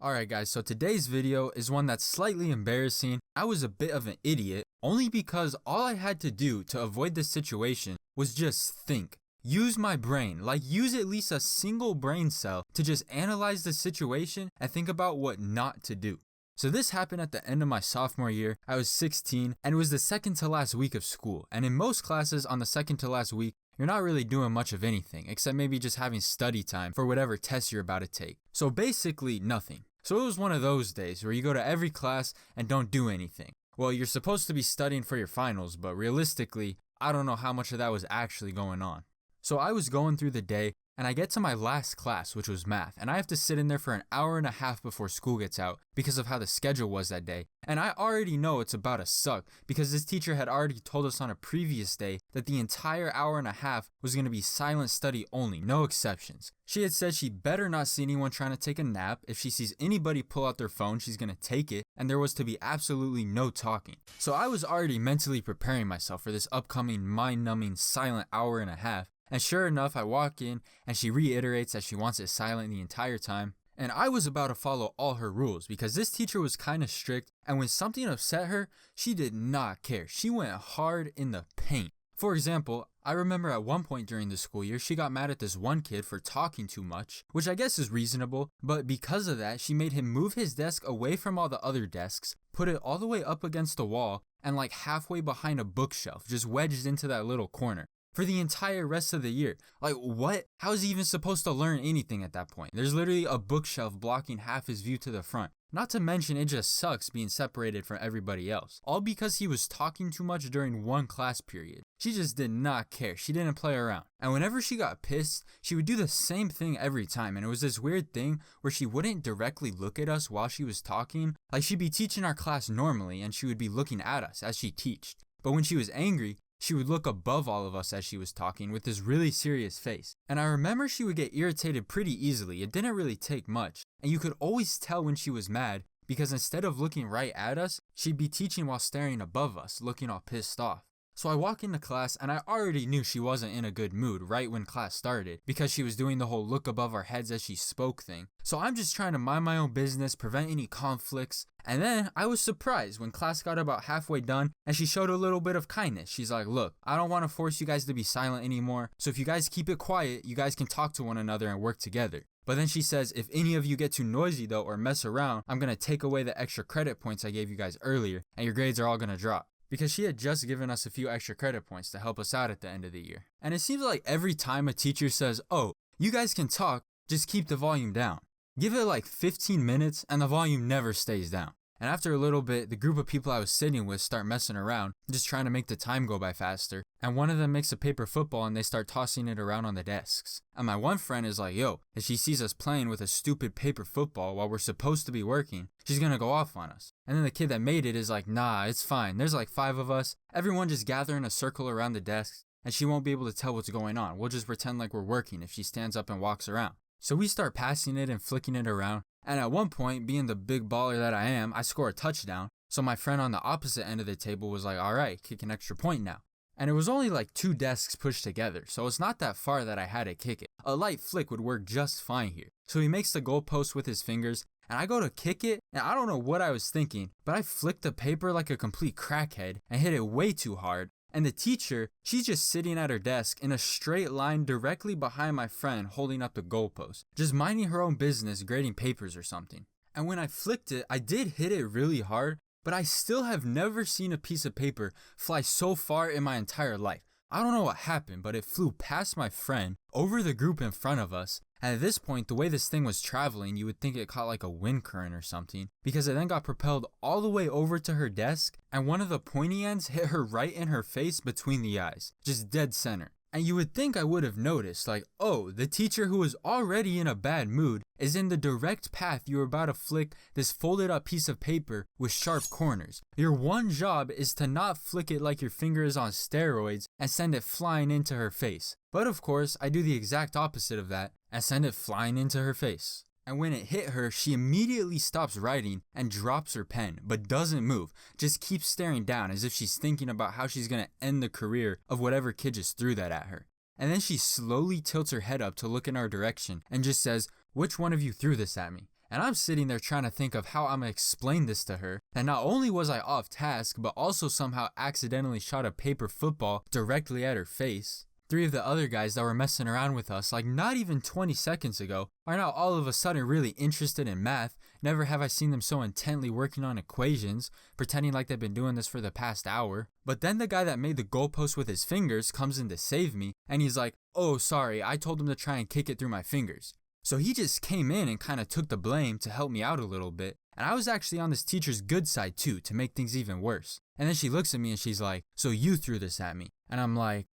Alright guys, so today's video is one that's slightly embarrassing. I was a bit of an idiot, only because all I had to do to avoid this situation was just think. Use my brain, like use at least a single brain cell to just analyze the situation and think about what not to do. So this happened at the end of my sophomore year. I was 16 and it was the second to last week of school. And in most classes on the second to last week, you're not really doing much of anything except maybe just having study time for whatever test you're about to take. So basically nothing. So it was one of those days where you go to every class and don't do anything. Well, you're supposed to be studying for your finals, but realistically, I don't know how much of that was actually going on. So I was going through the day and I get to my last class, which was math, and I have to sit in there for an hour and a half before school gets out because of how the schedule was that day. And I already know it's about to suck because this teacher had already told us on a previous day that the entire hour and a half was going to be silent study only, no exceptions. She had said she better not see anyone trying to take a nap. If she sees anybody pull out their phone, she's going to take it, and there was to be absolutely no talking. So I was already mentally preparing myself for this upcoming mind-numbing silent hour and a half. And sure enough, I walk in and she reiterates that she wants it silent the entire time. And I was about to follow all her rules because this teacher was kind of strict, and when something upset her, she did not care. She went hard in the paint. For example, I remember at one point during the school year, she got mad at this one kid for talking too much, which I guess is reasonable, but because of that, she made him move his desk away from all the other desks, put it all the way up against the wall, and like halfway behind a bookshelf, just wedged into that little corner. For the entire rest of the year. Like what? How is he even supposed to learn anything at that point? There's literally a bookshelf blocking half his view to the front. Not to mention it just sucks being separated from everybody else. All because he was talking too much during one class period. She just did not care. She didn't play around. And whenever she got pissed, she would do the same thing every time. And it was this weird thing where she wouldn't directly look at us while she was talking. Like she'd be teaching our class normally and she would be looking at us as she teached. But when she was angry, she would look above all of us as she was talking with this really serious face. And I remember she would get irritated pretty easily. It didn't really take much. And you could always tell when she was mad because instead of looking right at us, she'd be teaching while staring above us, looking all pissed off. So I walk into class and I already knew she wasn't in a good mood right when class started because she was doing the whole look above our heads as she spoke thing. So I'm just trying to mind my own business, prevent any conflicts. And then I was surprised when class got about halfway done and she showed a little bit of kindness. She's like, look, I don't want to force you guys to be silent anymore. So if you guys keep it quiet, you guys can talk to one another and work together. But then she says, if any of you get too noisy though or mess around, I'm going to take away the extra credit points I gave you guys earlier and your grades are all going to drop. Because she had just given us a few extra credit points to help us out at the end of the year. And it seems like every time a teacher says, oh, you guys can talk, just keep the volume down. Give it like 15 minutes and the volume never stays down. And after a little bit, the group of people I was sitting with start messing around, just trying to make the time go by faster. And one of them makes a paper football and they start tossing it around on the desks. And my one friend is like, yo, if she sees us playing with a stupid paper football while we're supposed to be working, she's gonna go off on us. And then the kid that made it is like, nah, it's fine. There's like 5 of us. Everyone just gather in a circle around the desks and she won't be able to tell what's going on. We'll just pretend like we're working if she stands up and walks around. So we start passing it and flicking it around. And at one point, being the big baller that I am, I score a touchdown. So my friend on the opposite end of the table was like, all right, kick an extra point now. And it was only like 2 desks pushed together, so it's not that far that I had to kick it. A light flick would work just fine here. So he makes the goalpost with his fingers, and I go to kick it, and I don't know what I was thinking, but I flicked the paper like a complete crackhead and hit it way too hard. And the teacher, she's just sitting at her desk in a straight line directly behind my friend holding up the goalpost, just minding her own business, grading papers or something. And when I flicked it, I did hit it really hard, but I still have never seen a piece of paper fly so far in my entire life. I don't know what happened, but it flew past my friend, over the group in front of us, and at this point, the way this thing was traveling, you would think it caught like a wind current or something, because it then got propelled all the way over to her desk, and one of the pointy ends hit her right in her face between the eyes, just dead center. And you would think I would have noticed, like, oh, the teacher who was already in a bad mood is in the direct path you were about to flick this folded up piece of paper with sharp corners. Your one job is to not flick it like your finger is on steroids and send it flying into her face. But of course, I do the exact opposite of that and send it flying into her face. And when it hit her, she immediately stops writing and drops her pen, but doesn't move, just keeps staring down as if she's thinking about how she's gonna end the career of whatever kid just threw that at her. And then she slowly tilts her head up to look in our direction and just says, which one of you threw this at me? And I'm sitting there trying to think of how I'm gonna explain this to her. And not only was I off task, but also somehow accidentally shot a paper football directly at her face. 3 of the other guys that were messing around with us like not even 20 seconds ago are now all of a sudden really interested in math. Never have I seen them so intently working on equations, pretending like they've been doing this for the past hour. But then the guy that made the goalpost with his fingers comes in to save me, and he's like, "Oh, sorry, I told him to try and kick it through my fingers." So he just came in and kind of took the blame to help me out a little bit. And I was actually on this teacher's good side too, to make things even worse. And then she looks at me and she's like, "So you threw this at me?" And I'm like,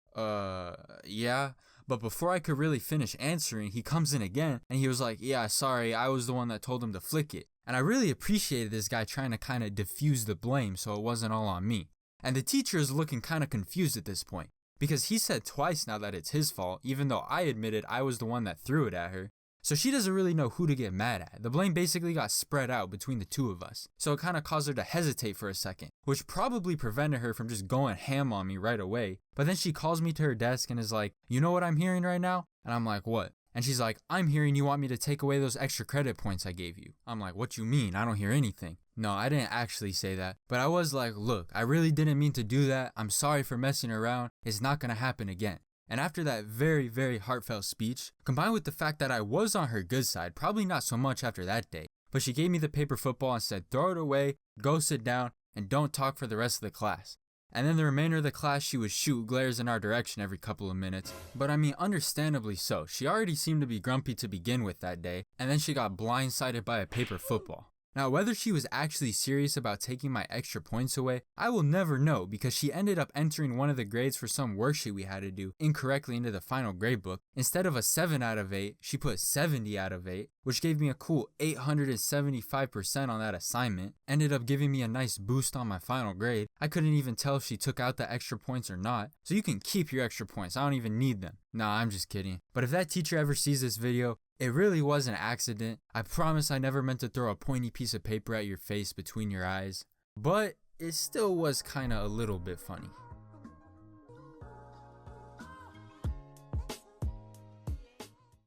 yeah. But before I could really finish answering, he comes in again and he was like, "Yeah, sorry, I was the one that told him to flick it." And I really appreciated this guy trying to kind of diffuse the blame so it wasn't all on me. And the teacher is looking kind of confused at this point, because he said twice now that it's his fault, even though I admitted I was the one that threw it at her. So she doesn't really know who to get mad at. The blame basically got spread out between the 2 of us. So it kind of caused her to hesitate for a second, which probably prevented her from just going ham on me right away. But then she calls me to her desk and is like, "You know what I'm hearing right now?" And I'm like, "What?" And she's like, "I'm hearing you want me to take away those extra credit points I gave you." I'm like, "What you mean? I don't hear anything." No, I didn't actually say that. But I was like, "Look, I really didn't mean to do that. I'm sorry for messing around. It's not gonna happen again." And after that very, very heartfelt speech, combined with the fact that I was on her good side, probably not so much after that day, but she gave me the paper football and said, "Throw it away, go sit down, and don't talk for the rest of the class." And then the remainder of the class, she would shoot glares in our direction every couple of minutes. But I mean, understandably so. She already seemed to be grumpy to begin with that day, and then she got blindsided by a paper football. Now, whether she was actually serious about taking my extra points away, I will never know, because she ended up entering one of the grades for some worksheet we had to do incorrectly into the final grade book. Instead of a 7 out of 8, she put 70 out of 8, which gave me a cool 875% on that assignment. Ended up giving me a nice boost on my final grade. I couldn't even tell if she took out the extra points or not. So you can keep your extra points, I don't even need them. Nah, I'm just kidding. But if that teacher ever sees this video, it really was an accident. I promise I never meant to throw a pointy piece of paper at your face between your eyes. But it still was kinda a little bit funny.